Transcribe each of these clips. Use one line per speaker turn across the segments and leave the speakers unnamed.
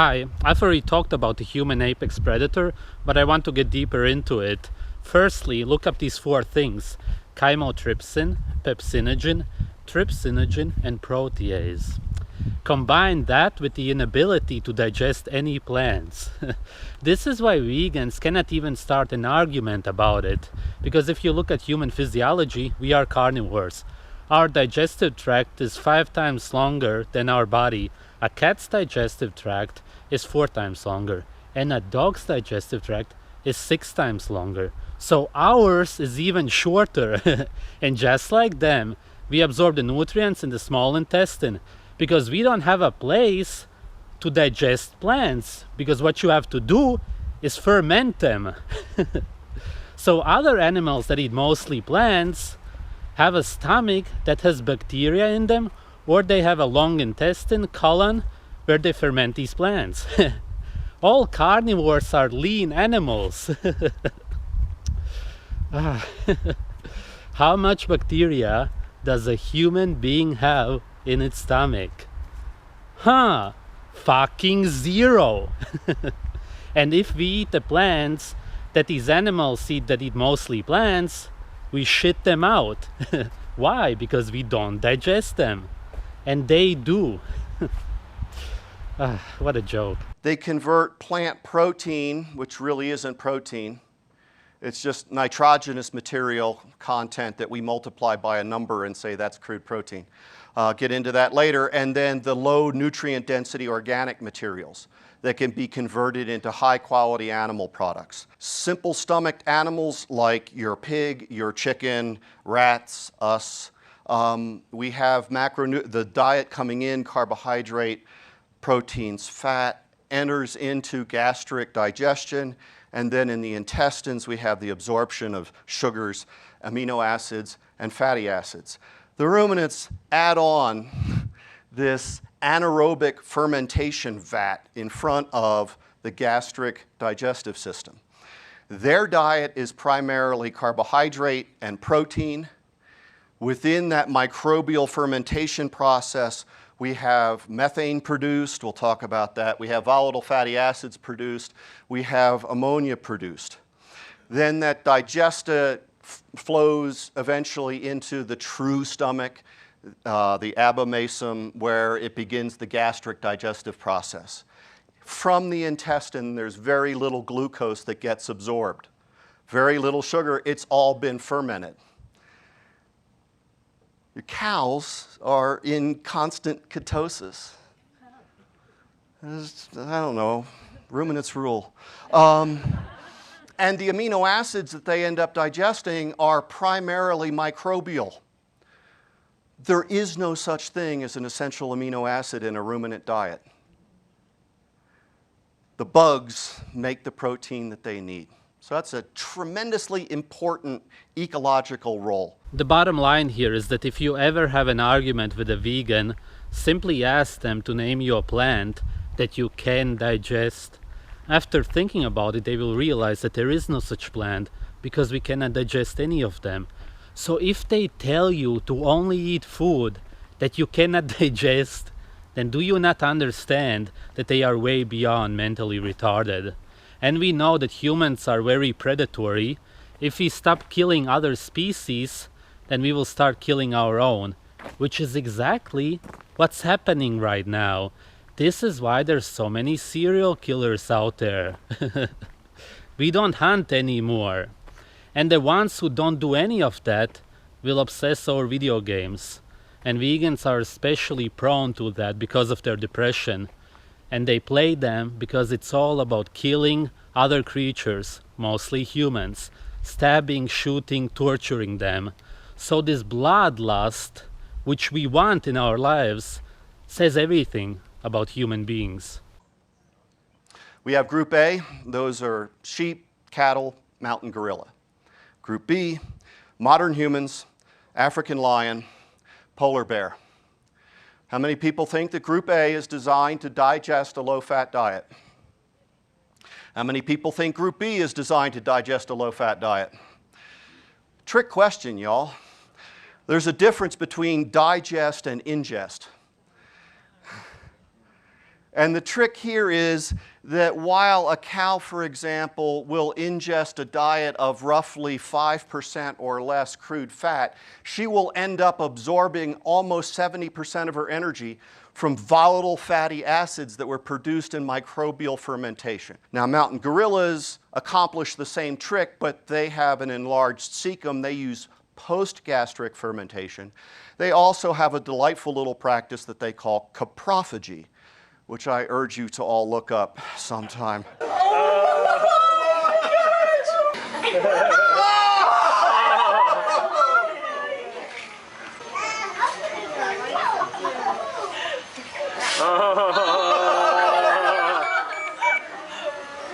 Hi, I've already talked about the human apex predator, but I want to get deeper into it. Firstly, look up these four things: chymotrypsin, pepsinogen, trypsinogen, and protease. Combine that with the inability to digest any plants. This is why vegans cannot even start an argument about it, because if you look at human physiology, we are carnivores. Our digestive tract is 5 times longer than our body. A cat's digestive tract is 4 times longer, and a dog's digestive tract is 6 times longer. So ours is even shorter. And just like them, we absorb the nutrients in the small intestine because we don't have a place to digest plants, because what you have to do is ferment them. So other animals that eat mostly plants have a stomach that has bacteria in them, or they have a long intestine, colon, where they ferment these plants. All carnivores are lean animals. How much bacteria does a human being have in its stomach? Fucking zero. And if we eat the plants that these animals eat that eat mostly plants, we shit them out. Why? Because we don't digest them. And they do. What a joke.
They convert plant protein, which really isn't protein. It's just nitrogenous material content that we multiply by a number and say that's crude protein. Get into that later. And then the low nutrient density organic materials that can be converted into high quality animal products. Simple stomached animals like your pig, your chicken, rats, us. We have the diet coming in, carbohydrate, proteins, fat, enters into gastric digestion, and then in the intestines we have the absorption of sugars, amino acids, and fatty acids. The ruminants add on this anaerobic fermentation vat in front of the gastric digestive system. Their diet is primarily carbohydrate and protein. Within that microbial fermentation process, we have methane produced, we'll talk about that. We have volatile fatty acids produced. We have ammonia produced. Then that digesta flows eventually into the true stomach, the abomasum, where it begins the gastric digestive process. From the intestine, there's very little glucose that gets absorbed. Very little sugar, it's all been fermented. Your cows are in constant ketosis. I don't know, ruminants rule. And the amino acids that they end up digesting are primarily microbial. There is no such thing as an essential amino acid in a ruminant diet. The bugs make the protein that they need. So that's a tremendously important ecological role.
The bottom line here is that if you ever have an argument with a vegan, simply ask them to name you a plant that you can digest. After thinking about it, they will realize that there is no such plant because we cannot digest any of them. So if they tell you to only eat food that you cannot digest, then do you not understand that they are way beyond mentally retarded? And we know that humans are very predatory. If we stop killing other species, then we will start killing our own, which is exactly what's happening right now. This is why there's so many serial killers out there. We don't hunt anymore. And the ones who don't do any of that will obsess over video games. And vegans are especially prone to that because of their depression. And they play them because it's all about killing other creatures, mostly humans, stabbing, shooting, torturing them. So this bloodlust, which we want in our lives, says everything about human beings.
We have Group A, those are sheep, cattle, mountain gorilla. Group B, modern humans, African lion, polar bear. How many people think that Group A is designed to digest a low-fat diet? How many people think Group B is designed to digest a low-fat diet? Trick question, y'all. There's a difference between digest and ingest. And the trick here is that while a cow, for example, will ingest a diet of roughly 5% or less crude fat, she will end up absorbing almost 70% of her energy from volatile fatty acids that were produced in microbial fermentation. Now, mountain gorillas accomplish the same trick, but they have an enlarged cecum. They use post-gastric fermentation. They also have a delightful little practice that they call coprophagy, which I urge you to all look up sometime.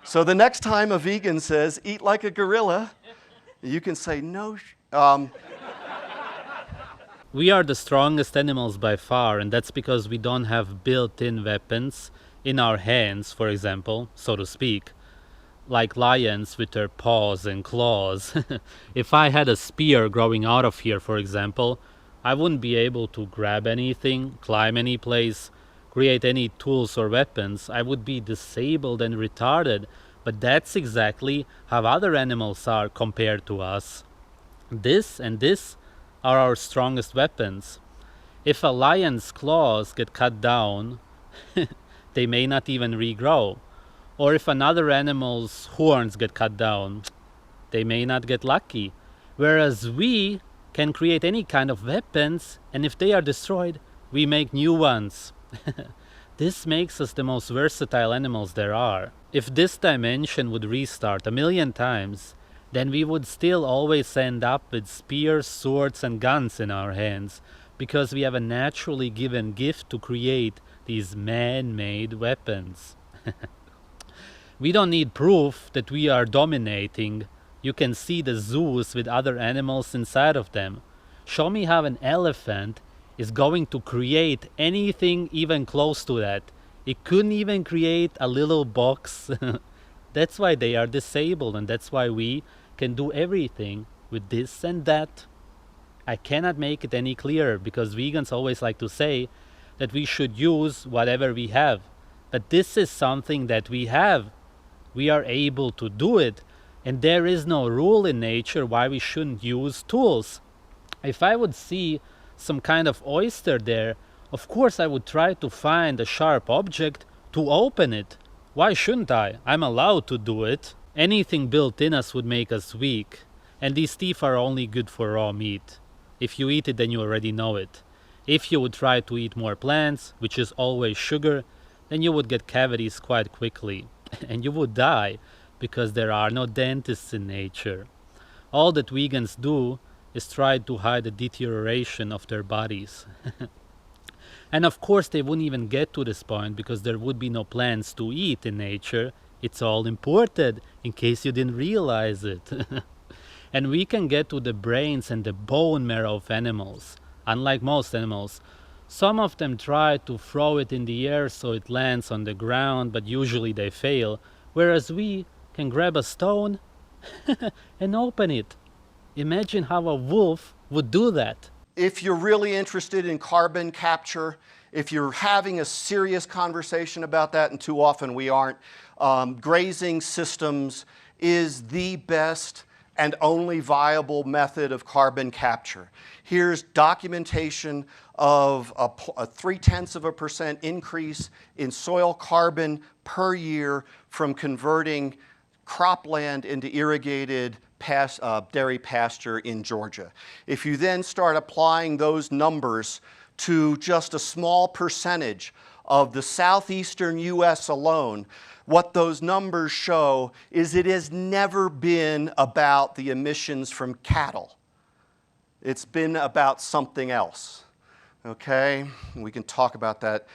So the next time a vegan says, eat like a gorilla, you can say, no.
We are the strongest animals by far, and that's because we don't have built-in weapons in our hands, for example, so to speak, like lions with their paws and claws. If I had a spear growing out of here, for example, I wouldn't be able to grab anything, climb any place, create any tools or weapons. I would be disabled and retarded, but that's exactly how other animals are compared to us. This and this are our strongest weapons. If a lion's claws get cut down, they may not even regrow. Or if another animal's horns get cut down, they may not get lucky. Whereas we can create any kind of weapons, and if they are destroyed, we make new ones. This makes us the most versatile animals there are. If this dimension would restart 1,000,000 times, then we would still always end up with spears, swords, and guns in our hands, because we have a naturally given gift to create these man-made weapons. We don't need proof that we are dominating. You can see the zoos with other animals inside of them. Show me how an elephant is going to create anything even close to that. It couldn't even create a little box. That's why they are disabled, and that's why we can do everything with this and that. I cannot make it any clearer, because vegans always like to say that we should use whatever we have. But this is something that we have. We are able to do it, and there is no rule in nature why we shouldn't use tools. If I would see some kind of oyster there, of course I would try to find a sharp object to open it. Why shouldn't I? I'm allowed to do it. Anything built in us would make us weak, and these teeth are only good for raw meat. If you eat it, then you already know it. If you would try to eat more plants, which is always sugar, then you would get cavities quite quickly, and you would die, because there are no dentists in nature. All that vegans do is try to hide the deterioration of their bodies. And of course they wouldn't even get to this point, because there would be no plants to eat in nature. It's all imported, in case you didn't realize it. And we can get to the brains and the bone marrow of animals. Unlike most animals, some of them try to throw it in the air so it lands on the ground, but usually they fail. Whereas we can grab a stone and open it. Imagine how a wolf would do that.
If you're really interested in carbon capture, if you're having a serious conversation about that, and too often we aren't, grazing systems is the best and only viable method of carbon capture. Here's documentation of a 0.3% increase in soil carbon per year from converting cropland into irrigated dairy pasture in Georgia. If you then start applying those numbers to just a small percentage of the southeastern US alone, what those numbers show is it has never been about the emissions from cattle. It's been about something else. Okay, we can talk about that.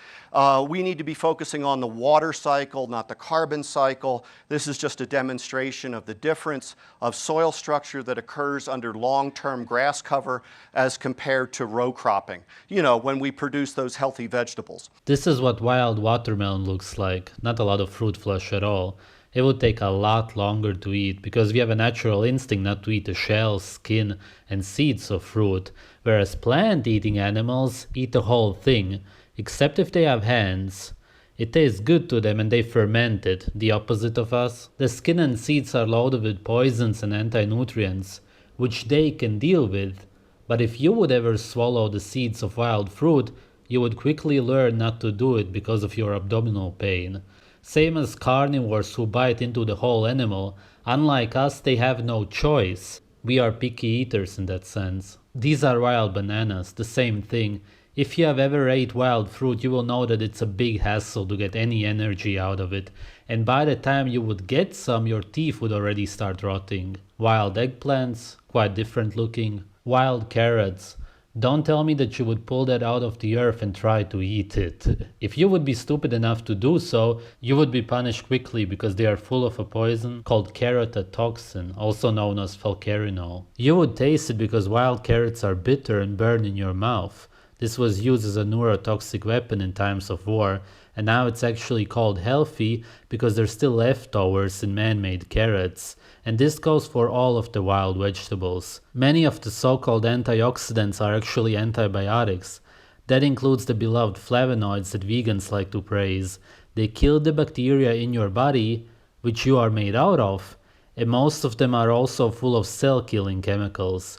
We need to be focusing on the water cycle, not the carbon cycle. This is just a demonstration of the difference of soil structure that occurs under long-term grass cover as compared to row cropping, you know, when we produce those healthy vegetables.
This is what wild watermelon looks like. Not a lot of fruit flesh at all. It would take a lot longer to eat, because we have a natural instinct not to eat the shells, skin, and seeds of fruit, whereas plant-eating animals eat the whole thing, except if they have hands. It tastes good to them and they ferment it, the opposite of us. The skin and seeds are loaded with poisons and anti-nutrients, which they can deal with. But if you would ever swallow the seeds of wild fruit, you would quickly learn not to do it because of your abdominal pain. Same as carnivores who bite into the whole animal, unlike us, they have no choice. We are picky eaters in that sense. These are wild bananas, the same thing. If you have ever ate wild fruit, you will know that it's a big hassle to get any energy out of it, and by the time you would get some, your teeth would already start rotting. Wild eggplants, quite different looking. Wild carrots. Don't tell me that you would pull that out of the earth and try to eat it. If you would be stupid enough to do so, you would be punished quickly because they are full of a poison called keratotoxin, also known as falcarinol. You would taste it because wild carrots are bitter and burn in your mouth. This was used as a neurotoxic weapon in times of war, and now it's actually called healthy because there's still leftovers in man-made carrots. And this goes for all of the wild vegetables. Many of the so-called antioxidants are actually antibiotics. That includes the beloved flavonoids that vegans like to praise. They kill the bacteria in your body, which you are made out of, and most of them are also full of cell-killing chemicals.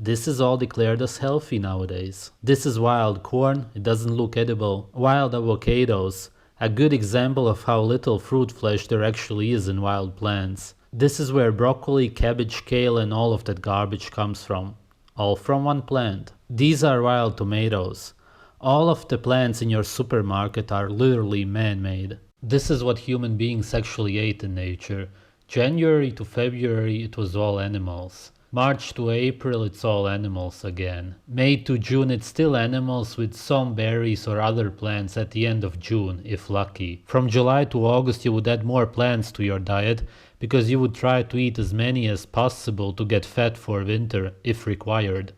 This is all declared as healthy nowadays. This is wild corn, it doesn't look edible. Wild avocados, a good example of how little fruit flesh there actually is in wild plants. This is where broccoli, cabbage, kale and all of that garbage comes from. All from one plant. These are wild tomatoes. All of the plants in your supermarket are literally man-made. This is what human beings actually ate in nature. January to February it was all animals. March to April it's all animals again. May to June it's still animals with some berries or other plants at the end of June, if lucky. From July to August you would add more plants to your diet because you would try to eat as many as possible to get fat for winter, if required.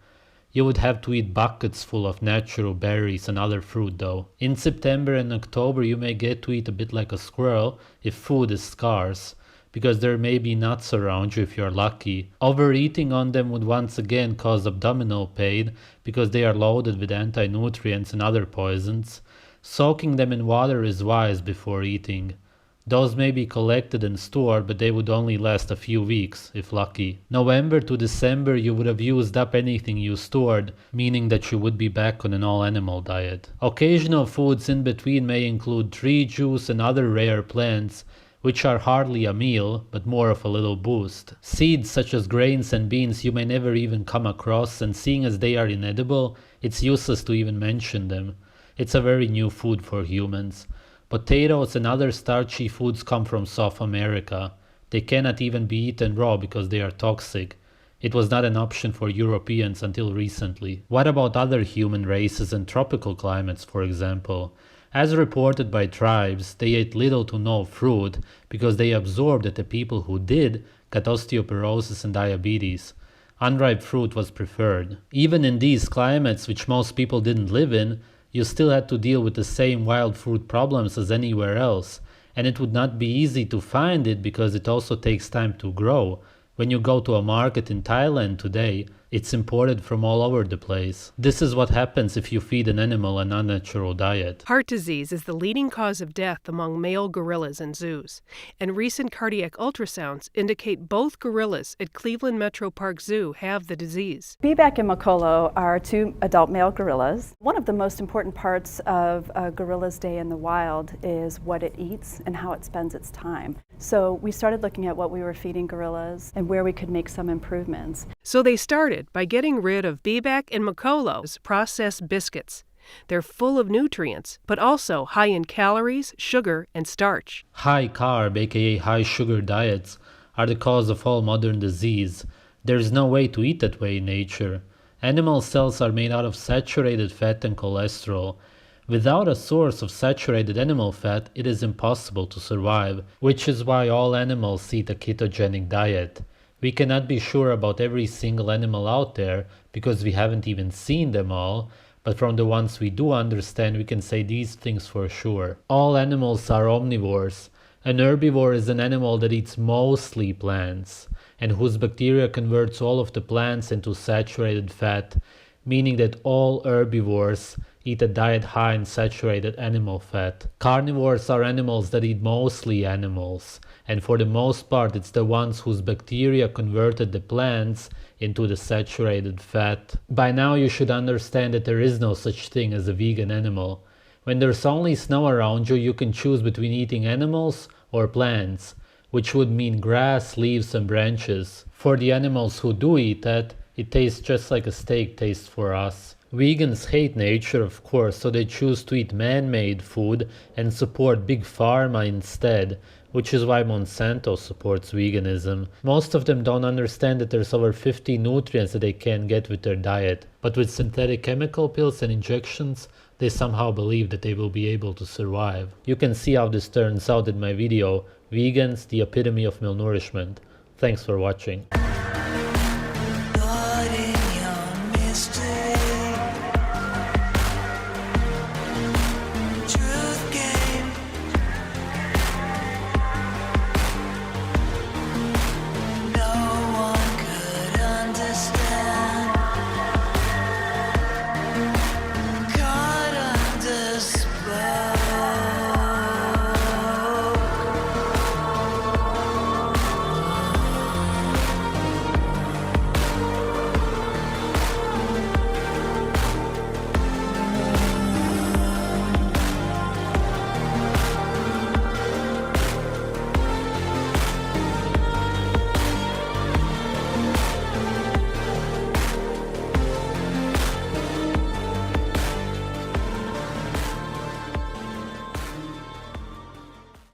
You would have to eat buckets full of natural berries and other fruit though. In September and October you may get to eat a bit like a squirrel if food is scarce, because there may be nuts around you if you're lucky. Overeating on them would once again cause abdominal pain because they are loaded with anti-nutrients and other poisons. Soaking them in water is wise before eating. Those may be collected and stored, but they would only last a few weeks, if lucky. November to December you would have used up anything you stored, meaning that you would be back on an all-animal diet. Occasional foods in between may include tree juice and other rare plants, which are hardly a meal, but more of a little boost. Seeds such as grains and beans you may never even come across, and seeing as they are inedible, it's useless to even mention them. It's a very new food for humans. Potatoes and other starchy foods come from South America. They cannot even be eaten raw because they are toxic. It was not an option for Europeans until recently. What about other human races and tropical climates, for example? As reported by tribes, they ate little to no fruit because they absorbed that the people who did got osteoporosis and diabetes. Unripe fruit was preferred. Even in these climates, which most people didn't live in, you still had to deal with the same wild fruit problems as anywhere else, and it would not be easy to find it because it also takes time to grow. When you go to a market in Thailand today, it's imported from all over the place. This is what happens if you feed an animal an unnatural diet.
Heart disease is the leading cause of death among male gorillas in zoos, and recent cardiac ultrasounds indicate both gorillas at Cleveland Metro Park Zoo have the disease.
Bebek and Makolo are two adult male gorillas. One of the most important parts of a gorilla's day in the wild is what it eats and how it spends its time. So we started looking at what we were feeding gorillas and where we could make some improvements.
So they started by getting rid of Bebek and Makolo's processed biscuits. They're full of nutrients, but also high in calories, sugar, and starch.
High carb, aka high sugar diets, are the cause of all modern disease. There's no way to eat that way in nature. Animal cells are made out of saturated fat and cholesterol. Without a source of saturated animal fat, it is impossible to survive, which is why all animals eat a ketogenic diet. We cannot be sure about every single animal out there because we haven't even seen them all, but from the ones we do understand we can say these things for sure. All animals are omnivores. An herbivore is an animal that eats mostly plants, and whose bacteria converts all of the plants into saturated fat, meaning that all herbivores eat a diet high in saturated animal fat. Carnivores are animals that eat mostly animals, and for the most part it's the ones whose bacteria converted the plants into the saturated fat. By now you should understand that there is no such thing as a vegan animal. When there's only snow around you, you can choose between eating animals or plants, which would mean grass, leaves and branches. For the animals who do eat that, it tastes just like a steak tastes for us. Vegans hate nature, of course, so they choose to eat man-made food and support big pharma instead, which is why Monsanto supports veganism. Most of them don't understand that there's over 50 nutrients that they can get with their diet, but with synthetic chemical pills and injections, they somehow believe that they will be able to survive. You can see how this turns out in my video, Vegans, the Epitome of Malnourishment. Thanks for watching.